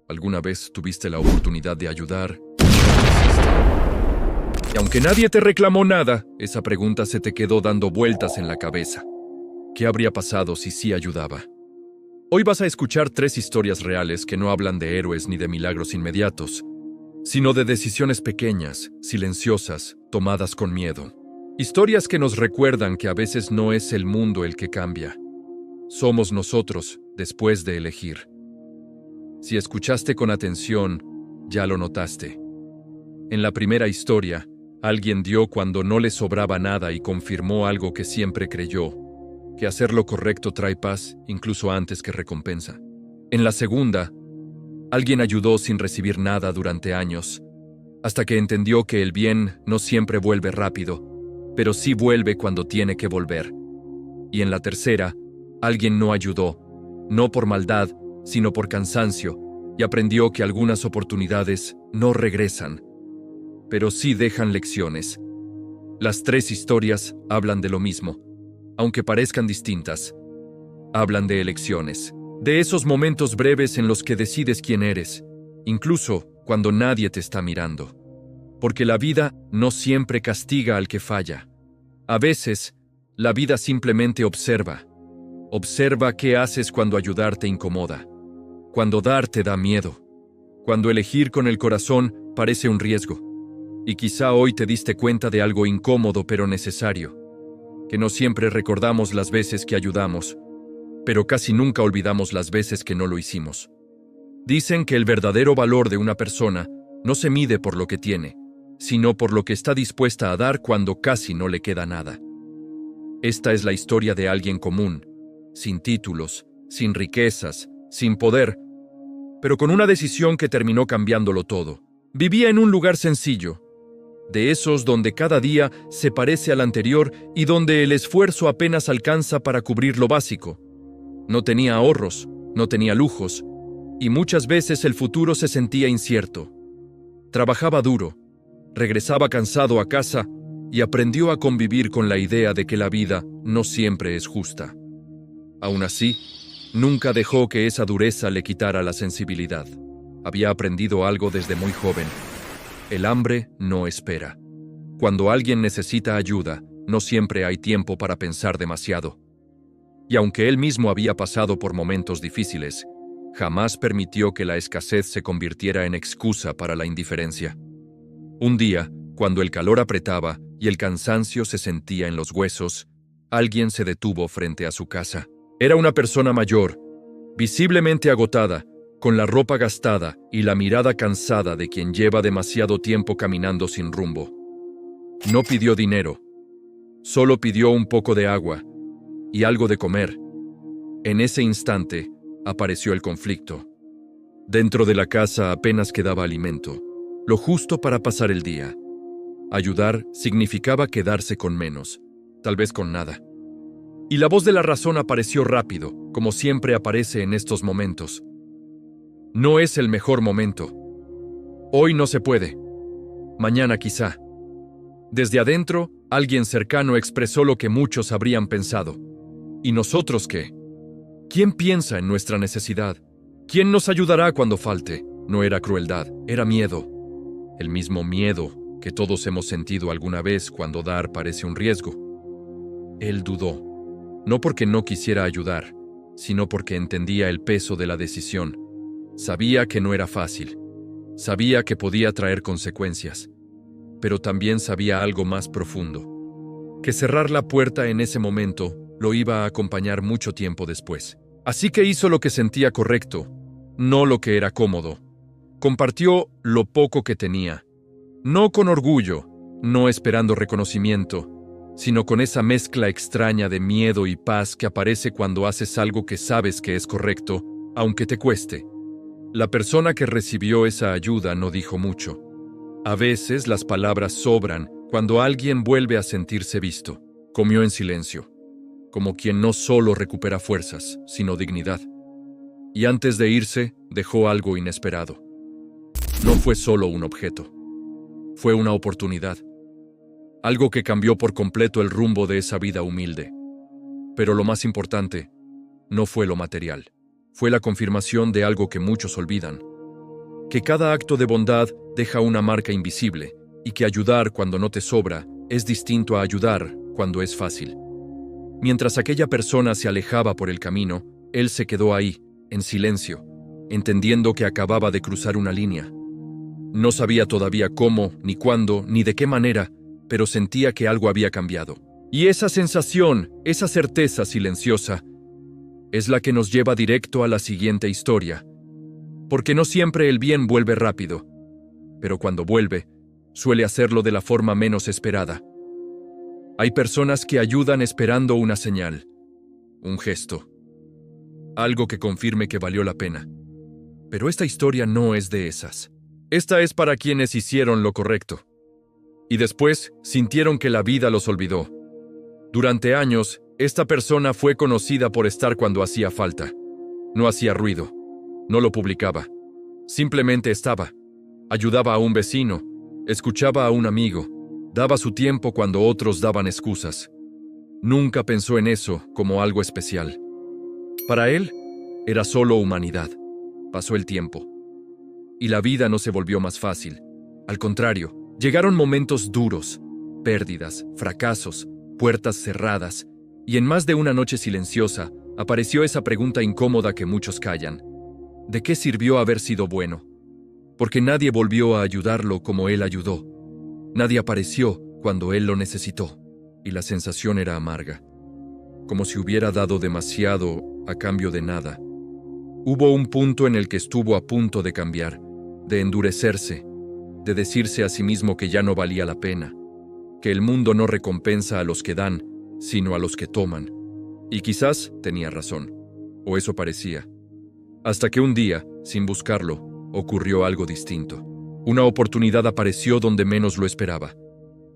¿Alguna vez tuviste la oportunidad de ayudar? Y aunque nadie te reclamó nada, esa pregunta se te quedó dando vueltas en la cabeza. ¿Qué habría pasado si sí ayudaba? Hoy vas a escuchar 3 historias reales que no hablan de héroes ni de milagros inmediatos, sino de decisiones pequeñas, silenciosas, tomadas con miedo. Historias que nos recuerdan que a veces no es el mundo el que cambia. Somos nosotros, después de elegir. Si escuchaste con atención, ya lo notaste. En la primera historia, alguien dio cuando no le sobraba nada y confirmó algo que siempre creyó, que hacer lo correcto trae paz, incluso antes que recompensa. En la segunda, alguien ayudó sin recibir nada durante años, hasta que entendió que el bien no siempre vuelve rápido, pero sí vuelve cuando tiene que volver. Y en la tercera, alguien no ayudó, no por maldad, sino por cansancio, y aprendió que algunas oportunidades no regresan, pero sí dejan lecciones. Las 3 historias hablan de lo mismo, aunque parezcan distintas. Hablan de elecciones, de esos momentos breves en los que decides quién eres, incluso cuando nadie te está mirando. Porque la vida no siempre castiga al que falla. A veces, la vida simplemente observa. Observa qué haces cuando ayudar te incomoda, cuando dar te da miedo, cuando elegir con el corazón parece un riesgo. Y quizá hoy te diste cuenta de algo incómodo pero necesario, que no siempre recordamos las veces que ayudamos, pero casi nunca olvidamos las veces que no lo hicimos. Dicen que el verdadero valor de una persona no se mide por lo que tiene, sino por lo que está dispuesta a dar cuando casi no le queda nada. Esta es la historia de alguien común, sin títulos, sin riquezas, sin poder, pero con una decisión que terminó cambiándolo todo. Vivía en un lugar sencillo, de esos donde cada día se parece al anterior y donde el esfuerzo apenas alcanza para cubrir lo básico. No tenía ahorros, no tenía lujos, y muchas veces el futuro se sentía incierto. Trabajaba duro, regresaba cansado a casa y aprendió a convivir con la idea de que la vida no siempre es justa. Aún así, nunca dejó que esa dureza le quitara la sensibilidad. Había aprendido algo desde muy joven. El hambre no espera. Cuando alguien necesita ayuda, no siempre hay tiempo para pensar demasiado. Y aunque él mismo había pasado por momentos difíciles, jamás permitió que la escasez se convirtiera en excusa para la indiferencia. Un día, cuando el calor apretaba y el cansancio se sentía en los huesos, alguien se detuvo frente a su casa. Era una persona mayor, visiblemente agotada, con la ropa gastada y la mirada cansada de quien lleva demasiado tiempo caminando sin rumbo. No pidió dinero, solo pidió un poco de agua y algo de comer. En ese instante apareció el conflicto. Dentro de la casa apenas quedaba alimento, lo justo para pasar el día. Ayudar significaba quedarse con menos, tal vez con nada. Y la voz de la razón apareció rápido, como siempre aparece en estos momentos. No es el mejor momento. Hoy no se puede. Mañana quizá. Desde adentro, alguien cercano expresó lo que muchos habrían pensado. ¿Y nosotros qué? ¿Quién piensa en nuestra necesidad? ¿Quién nos ayudará cuando falte? No era crueldad, era miedo. El mismo miedo que todos hemos sentido alguna vez cuando dar parece un riesgo. Él dudó. No porque no quisiera ayudar, sino porque entendía el peso de la decisión. Sabía que no era fácil. Sabía que podía traer consecuencias. Pero también sabía algo más profundo. Que cerrar la puerta en ese momento lo iba a acompañar mucho tiempo después. Así que hizo lo que sentía correcto, no lo que era cómodo. Compartió lo poco que tenía. No con orgullo, no esperando reconocimiento, sino con esa mezcla extraña de miedo y paz que aparece cuando haces algo que sabes que es correcto, aunque te cueste. La persona que recibió esa ayuda no dijo mucho. A veces las palabras sobran cuando alguien vuelve a sentirse visto. Comió en silencio, como quien no solo recupera fuerzas, sino dignidad. Y antes de irse, dejó algo inesperado. No fue solo un objeto. Fue una oportunidad. Algo que cambió por completo el rumbo de esa vida humilde. Pero lo más importante no fue lo material. Fue la confirmación de algo que muchos olvidan. que cada acto de bondad deja una marca invisible y que ayudar cuando no te sobra es distinto a ayudar cuando es fácil. Mientras aquella persona se alejaba por el camino, él se quedó ahí, en silencio, entendiendo que acababa de cruzar una línea. No sabía todavía cómo, ni cuándo, ni de qué manera, pero sentía que algo había cambiado. Y esa sensación, esa certeza silenciosa, es la que nos lleva directo a la siguiente historia. Porque no siempre el bien vuelve rápido, pero cuando vuelve, suele hacerlo de la forma menos esperada. Hay personas que ayudan esperando una señal, un gesto, algo que confirme que valió la pena. Pero esta historia no es de esas. Esta es para quienes hicieron lo correcto. Y después sintieron que la vida los olvidó. Durante años, esta persona fue conocida por estar cuando hacía falta. No hacía ruido. No lo publicaba. Simplemente estaba. Ayudaba a un vecino. Escuchaba a un amigo. Daba su tiempo cuando otros daban excusas. Nunca pensó en eso como algo especial. Para él, era solo humanidad. Pasó el tiempo. Y la vida no se volvió más fácil. Al contrario, llegaron momentos duros, pérdidas, fracasos, puertas cerradas, y en más de una noche silenciosa apareció esa pregunta incómoda que muchos callan. ¿De qué sirvió haber sido bueno? Porque nadie volvió a ayudarlo como él ayudó. Nadie apareció cuando él lo necesitó, y la sensación era amarga, como si hubiera dado demasiado a cambio de nada. Hubo un punto en el que estuvo a punto de cambiar, de endurecerse, de decirse a sí mismo que ya no valía la pena, que el mundo no recompensa a los que dan, sino a los que toman. Y quizás tenía razón, o eso parecía. Hasta que un día, sin buscarlo, ocurrió algo distinto. Una oportunidad apareció donde menos lo esperaba.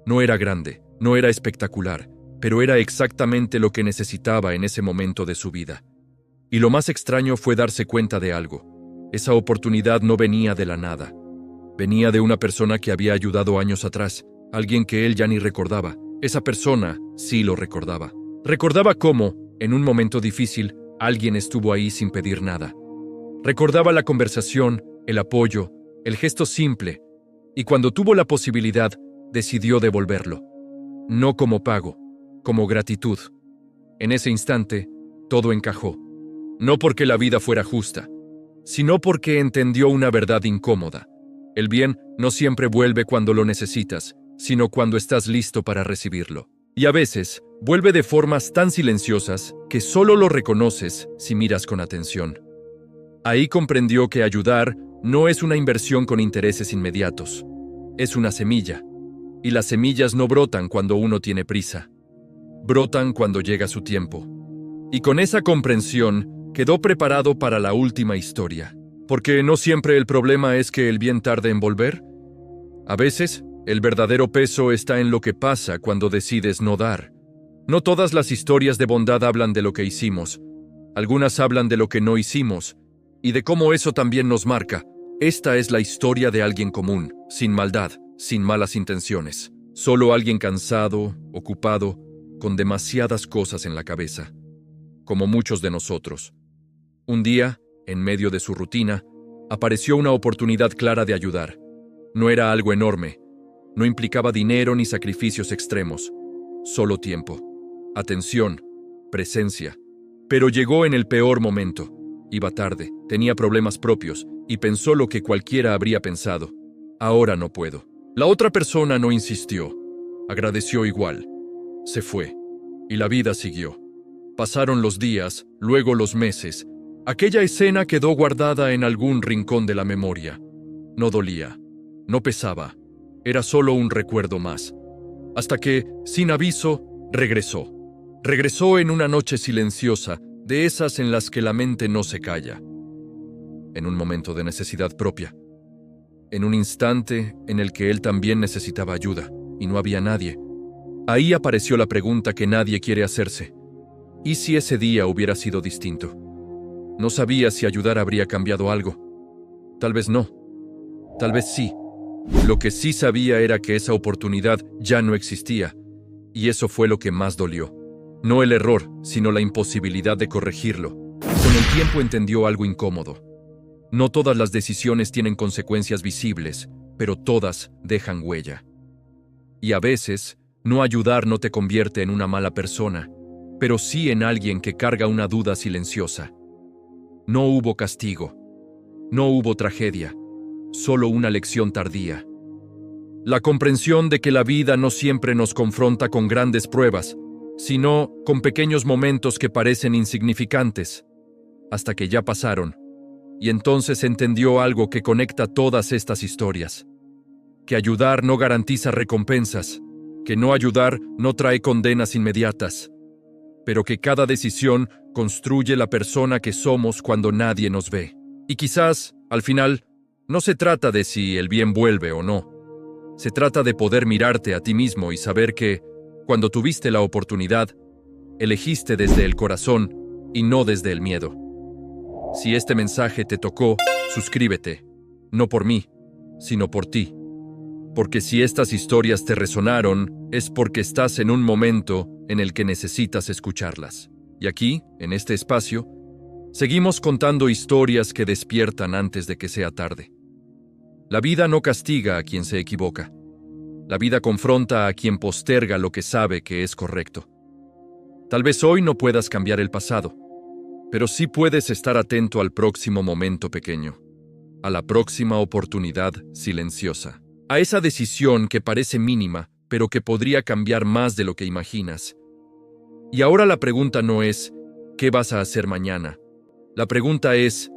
No era grande, no era espectacular, pero era exactamente lo que necesitaba en ese momento de su vida. Y lo más extraño fue darse cuenta de algo. Esa oportunidad no venía de la nada. Venía de una persona que había ayudado años atrás, alguien que él ya ni recordaba. Esa persona sí lo recordaba. Recordaba cómo, en un momento difícil, alguien estuvo ahí sin pedir nada. Recordaba la conversación, el apoyo, el gesto simple, y cuando tuvo la posibilidad, decidió devolverlo. No como pago, como gratitud. En ese instante, todo encajó. No porque la vida fuera justa, sino porque entendió una verdad incómoda. El bien no siempre vuelve cuando lo necesitas, sino cuando estás listo para recibirlo. Y a veces, vuelve de formas tan silenciosas que solo lo reconoces si miras con atención. Ahí comprendió que ayudar no es una inversión con intereses inmediatos. Es una semilla. Y las semillas no brotan cuando uno tiene prisa. Brotan cuando llega su tiempo. Y con esa comprensión, quedó preparado para la última historia. Porque no siempre el problema es que el bien tarde en volver. A veces, el verdadero peso está en lo que pasa cuando decides no dar. No todas las historias de bondad hablan de lo que hicimos. Algunas hablan de lo que no hicimos, y de cómo eso también nos marca. Esta es la historia de alguien común, sin maldad, sin malas intenciones. Solo alguien cansado, ocupado, con demasiadas cosas en la cabeza. Como muchos de nosotros. Un día, en medio de su rutina, apareció una oportunidad clara de ayudar. No era algo enorme. No implicaba dinero ni sacrificios extremos. Solo tiempo, atención, presencia. Pero llegó en el peor momento. Iba tarde, tenía problemas propios, y pensó lo que cualquiera habría pensado. Ahora no puedo. La otra persona no insistió. Agradeció igual. Se fue. Y la vida siguió. Pasaron los días, luego los meses. Aquella escena quedó guardada en algún rincón de la memoria. No dolía. No pesaba. Era solo un recuerdo más. Hasta que, sin aviso, regresó. Regresó en una noche silenciosa, de esas en las que la mente no se calla. En un momento de necesidad propia. En un instante en el que él también necesitaba ayuda, y no había nadie. Ahí apareció la pregunta que nadie quiere hacerse. ¿Y si ese día hubiera sido distinto? No sabía si ayudar habría cambiado algo. Tal vez no. Tal vez sí. Lo que sí sabía era que esa oportunidad ya no existía, y eso fue lo que más dolió. No el error, sino la imposibilidad de corregirlo. Con el tiempo entendió algo incómodo. No todas las decisiones tienen consecuencias visibles, pero todas dejan huella. Y a veces, no ayudar no te convierte en una mala persona, pero sí en alguien que carga una duda silenciosa. No hubo castigo, no hubo tragedia, solo una lección tardía. La comprensión de que la vida no siempre nos confronta con grandes pruebas, sino con pequeños momentos que parecen insignificantes, hasta que ya pasaron, y entonces entendió algo que conecta todas estas historias: que ayudar no garantiza recompensas, que no ayudar no trae condenas inmediatas, pero que cada decisión construye la persona que somos cuando nadie nos ve. Y quizás, al final, no se trata de si el bien vuelve o no. Se trata de poder mirarte a ti mismo y saber que, cuando tuviste la oportunidad, elegiste desde el corazón y no desde el miedo. Si este mensaje te tocó, suscríbete, no por mí, sino por ti. Porque si estas historias te resonaron, es porque estás en un momento en el que necesitas escucharlas. Y aquí, en este espacio, seguimos contando historias que despiertan antes de que sea tarde. La vida no castiga a quien se equivoca. La vida confronta a quien posterga lo que sabe que es correcto. Tal vez hoy no puedas cambiar el pasado, pero sí puedes estar atento al próximo momento pequeño, a la próxima oportunidad silenciosa, a esa decisión que parece mínima, pero que podría cambiar más de lo que imaginas. Y ahora la pregunta no es, ¿qué vas a hacer mañana? La pregunta es,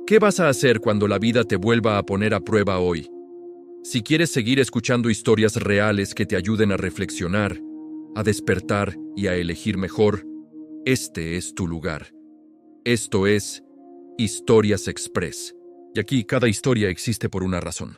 ¿qué vas a hacer cuando la vida te vuelva a poner a prueba hoy? Si quieres seguir escuchando historias reales que te ayuden a reflexionar, a despertar y a elegir mejor, este es tu lugar. Esto es Historias Express. Y aquí cada historia existe por una razón.